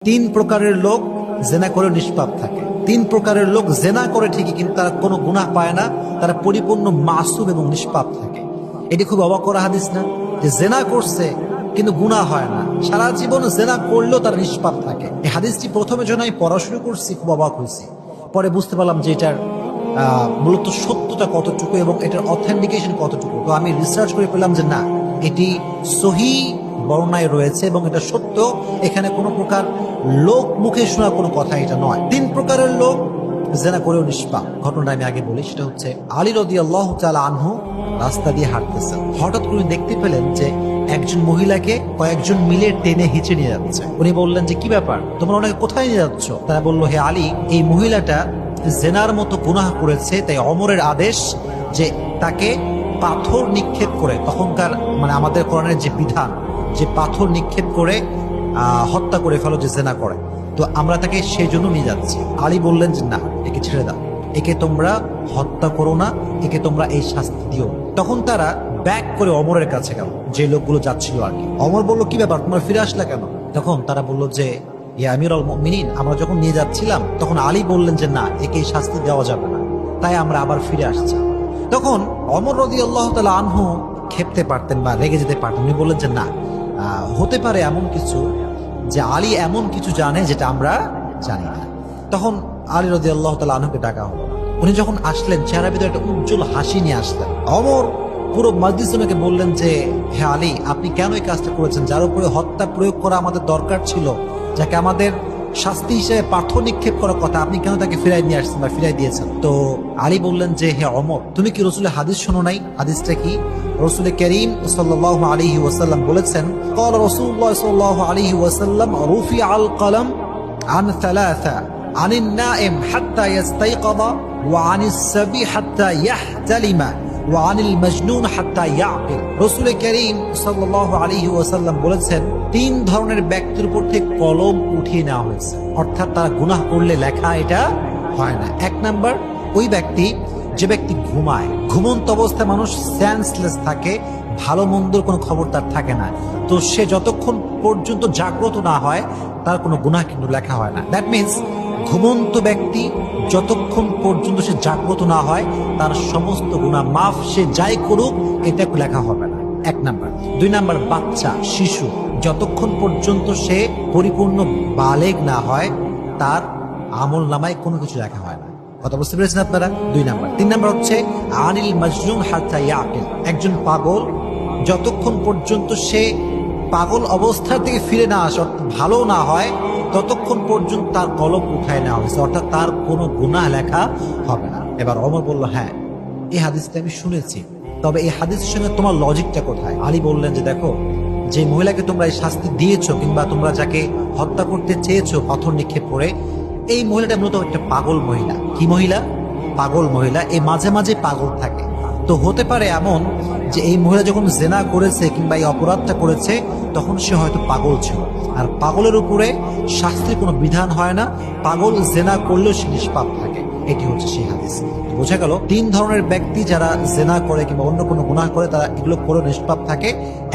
তিন প্রকারের লোক জেনা করে নিষ্পাপ থাকে। তিন প্রকারের লোক জেনা করে ঠিকই, কিন্তু তারা কোনো গুনাহ পায় না, তারা পরিপূর্ণ মাসুম এবং নিষ্পাপ থাকে। এটি খুব অবাক করা হাদিস না, যে জেনা করছে কিন্তু গুনাহ হয় না, সারা জীবন জেনা করলেও তারা নিষ্পাপ থাকে। এই হাদিসটি প্রথমে যখন আমি পড়া শুরু করছি খুব অবাক হয়েছি, পরে বুঝতে পারলাম যে এটার মূলত সত্যতা কতটুকু এবং এটার অথেন্টিকেশন কতটুকু। তো আমি রিসার্চ করে পেলাম যে না, এটি সহিহ বর্ণনায় রয়েছে এবং এটা সত্য। এখানে কোনো প্রকার লোক মুখে শোনা কোনো কথা এটা নয়। তিন প্রকারের লোক জেনা করেও নিষ্পাপ। ঘটনাটা আমি আগে বলি, সেটা হচ্ছে আলী রাদিয়াল্লাহু তাআলা আনহু রাস্তা দিয়ে হাঁটতেছেন, হঠাৎ করে দেখতে পেলেন যে একজন মহিলাকে কয়েকজন মিলে টেনে হিঁচে নিয়ে যাচ্ছে। উনি বললেন যে কি ব্যাপার, তোমরা ওনাকে কোথায় নিয়ে যাচ্ছ? তারা বলল, হে আলী, এই মহিলাটা জেনার মতো গুনাহ করেছে, তাই ওমরের আদেশ যে তাকে পাথর নিক্ষেপ করে, তখনকার মানে আমাদের কোরআনের যে বিধান, যে পাথর নিক্ষেপ করে হত্যা করে ফেলো যে জেনা করে, তো আমরা তাকে সেই জন্য নিয়ে যাচ্ছি। আলী বললেন যে না, একে ছেড়ে দাও, একে তোমরা হত্যা করো না, একে তোমরা এই শাস্তি দিও। তখন তারা ব্যাক করে অমরের কাছে গেল, যে লোকগুলো যাচ্ছিল আর কি। অমর বলল, কি ব্যাপার, তোমরা ফিরে আসলা কেন? তখন তারা বলল যে ইয়া আমিরুল মুমিনিন, আমরা যখন নিয়ে যাচ্ছিলাম তখন আলী বললেন যে না, একে এই শাস্তি দেওয়া যাবে না, তাই আমরা আবার ফিরে আসছি। তখন অমর রাদিয়াল্লাহু তাআলা আনহু ক্ষেপতে পারতেন বা রেগে যেতে পারতেন। উনি বললেন যে না, হতে পারে এমন কিছু যে আলী এমন কিছু জানে যেটা আমরা জানি না। তখন আলী রাদিয়াল্লাহু তাআলা আনহুকে ডাকা হলো। উনি যখন আসলেন, চেহারার ভিতরে একটা উজ্জ্বল হাসি নিয়ে আসলেন। অমর পুরো মজলিসকে বললেন যে হে আলী, আপনি কেন এই কাজটা করেছেন? যার উপরে হত্যা প্রয়োগ করা আমাদের দরকার ছিল, যাকে আমাদের শাস্তি হিসেবে পাথর নিক্ষেপ করার কথা, আপনি কেন তাকে ফিরাই নিয়ে আসছেন বা ফিরাই দিয়েছেন? তো আলী বললেন যে হে অমর, তুমি কি রাসূলের হাদিস শোনো নাই? হাদিসটা কি? রাসূল করিম সাল্লাল্লাহু আলাইহি ওয়াসাল্লাম বলেছেন, ক্বালা রাসূলুল্লাহ সাল্লাল্লাহু আলাইহি ওয়াসাল্লাম, রুফিআল কলম আন সালাসা, আনিন নাইম হাত্তা ইস্তাইকাযা, ওয়া আনিস সাবি হাত্তা ইয়াহতালিমা, ওয়া আনিল মাজনুন হাত্তা ইয়াকিল। রাসূল করিম সাল্লাল্লাহু আলাইহি ওয়াসাল্লাম বলেছেন, তিন ধরনের ব্যক্তির উপর থেকে কলম উঠিয়ে নেওয়া হয়েছে, অর্থাৎ তারা গুনাহ করলে লেখা এটা হয় না। এক নাম্বার, ওই ব্যক্তি যে ব্যক্তি ঘুমায়, ঘুমন্ত অবস্থায় মানুষ সেন্সলেস থাকে, ভালো মন্দর কোনো খবর তার থাকে না, তো সে যতক্ষণ পর্যন্ত জাগ্রত না হয় তার কোনো গুনাহ কিন্তু লেখা হয় না। দ্যাট মিনস ঘুমন্ত ব্যক্তি যতক্ষণ পর্যন্ত সে জাগ্রত না হয় তার সমস্ত গুনাহ মাফ, সে যাই করুক এটা লেখা হবে না। এক নাম্বার। দুই নাম্বার, বাচ্চা, শিশু, যতক্ষণ পর্যন্ত সে পরিপূর্ণ বালেগ না হয় তার আমল নামায় কোনো কিছু লেখা হয় না। কথা বুঝতে পেরেছেন আপনারা? দুই নাম্বার। তিন নাম্বার হচ্ছে আনিল মাজনুন হাত্তা ইয়াকিল, একজন পাগল যতক্ষণ পর্যন্ত সে পাগল অবস্থা থেকে ফিরে না আসে, অর্থাৎ ভালো না হয়, ততক্ষণ পর্যন্ত তার কলম উঠায় নেওয়া হয়েছে, অর্থাৎ তার কোনো গুনাহ লেখা হবে না। এবার ওমর বলল, হ্যাঁ এই হাদিসটা আমি শুনেছি, তবে এই হাদিসের সঙ্গে তোমার লজিকটা কোথায়? আলী বললেন যে দেখো, যে মহিলাকে তোমরা এই শাস্তি দিয়েছো কিংবা তোমরা যাকে হত্যা করতে চেয়েছো পাথর নিক্ষেপ করে, এই মহিলাটা মূলত একটা পাগল মহিলা। কি মহিলা? পাগল মহিলা। এই মাঝে মাঝে পাগল থাকে। তো হতে পারে এমন যে এই মহিলা যখন জেনা করেছে কিংবা এই অপরাধটা করেছে তখন সে হয়তো পাগল ছিল, আর পাগলের উপরে শাস্তির কোনো বিধান হয় না, পাগল জেনা করলেও সে নিষ্পাপ থাকে। এটি হচ্ছে সেই হাদিস। বোঝা গেল তিন ধরনের ব্যক্তি যারা জেনা করে কিংবা অন্য কোনো গুনাহ করে তারা এগুলো করে নিষ্পাপ থাকে।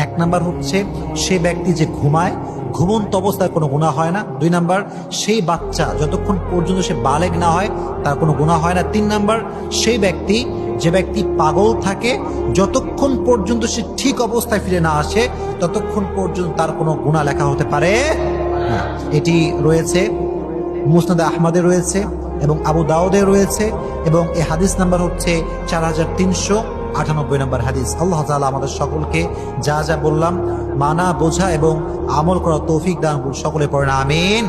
এক নাম্বার হচ্ছে সে ব্যক্তি যে ঘুমায়, ঘুমন্ত অবস্থায় কোনো গুনাহ হয় না। দুই নাম্বার, সেই বাচ্চা যতক্ষণ পর্যন্ত সে বালেগ না হয় তার কোনো গুনাহ হয় না। তিন নাম্বার, সেই ব্যক্তি যে ব্যক্তি পাগল থাকে, যতক্ষণ পর্যন্ত সে ঠিক অবস্থায় ফিরে না আসে ততক্ষণ পর্যন্ত তার কোনো গুনাহ লেখা হতে পারে না। এটি রয়েছে মুসনাদে আহমদে রয়েছে এবং আবু দাউদে রয়েছে এবং এই হাদিস নাম্বার হচ্ছে 4398 নম্বর হাদিস। আল্লাহ তাআলা আমাদের সকলকে যা যা বললাম মানা, বোঝা এবং আমল করার তৌফিক দান করুন। সকলে পড়েন আমিন।